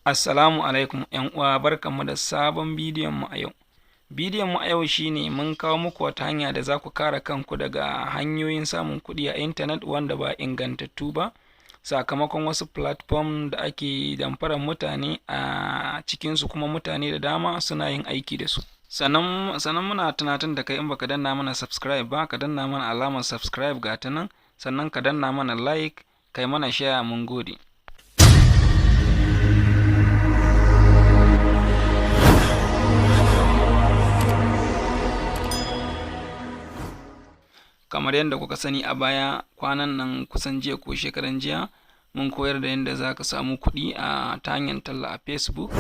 Assalamu alaikum ‘yan uwa, barkanmu da sabon bidiyon mu a yau. Bidiyon mu a yau shine mun kawo muku wata hanya da za ku kare kanku daga hanyoyin samun kuɗi a intanet wanda ba ingantattu ba, sakamakon wasu platform da ake damfarar mutane a cikinsu, kuma mutane da dama suna yin aiki da su. Sannan muna tunatar da kai, in baka danna mana subscribe ba, ka danna mana alamar subscribe ga ta nan, sannan ka danna mana like, kai mana share, mun gode. Kamar yadda kuka sani a baya, kwanan nan kusan jiya ko shekaran jiya, mun koyar da yadda za ka samu kuɗi ta hanyar talla a Facebook.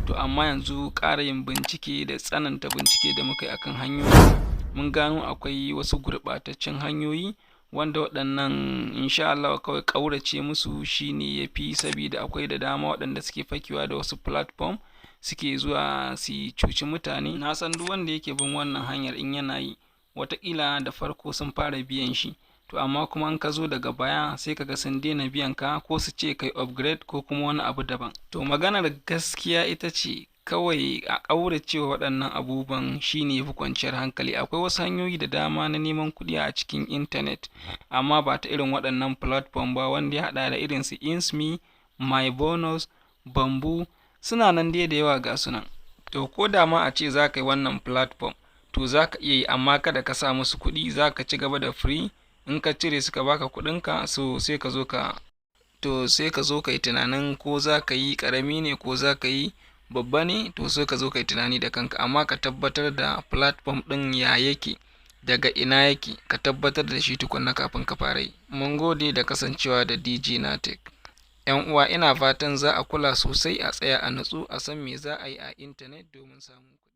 To amma yanzu ƙara yin bincike da tsananta bincike da muka yi akan hanyoyi, mun gano akwai wasu gurɓataccen hanyoyi wanda waɗannan insha Allah kawai ƙaurace musu shine yafi, saboda akwai da dama waɗanda suke fakewa da wasu platform suke zuwa su cuci mutane. Na san duk wanda yake bin wannan hanyar in yana yi, wataƙila da farko sun fara biyan shi, to amma kuma in ka zo daga baya sai kaga sun daina biyan ka, ko su ce kai upgrade ko kuma wani abu daban. To maganar gaskiya ita ce kawai a ƙaurace wa waɗannan abubuwan shine yafi kwanciyar hankali. Akwai wasu hanyoyi da dama na neman kuɗi a cikin intanet, amma ba ta irin waɗannan platform ba, wanda ya haɗa da irin su Insme, MyBonus, Bamboo, suna nan dai da yawa ga sunan. To ko da ma a ce za ka yi wannan platform, to za ka iya yi, amma kada ka sa musu kuɗi, za ka ci gaba da free. In ka cire suka baka kuɗinka, so sai ka zo ka yi tunanin ko za ka yi ƙarami ne ko za ka yi babba ne, to sai ka zo ka yi tunani da kanka, amma ka tabbatar da platform ɗin ya yake, daga ina yake, ka tabbatar da shi tukunna kafin ka fara yi. Mun gode da kasancewa da DJ Natek. ‘Yan uwa, ina fatan za a kula sosai, a tsaya a natsu, a san me za a yi a intanet domin samun kuɗi.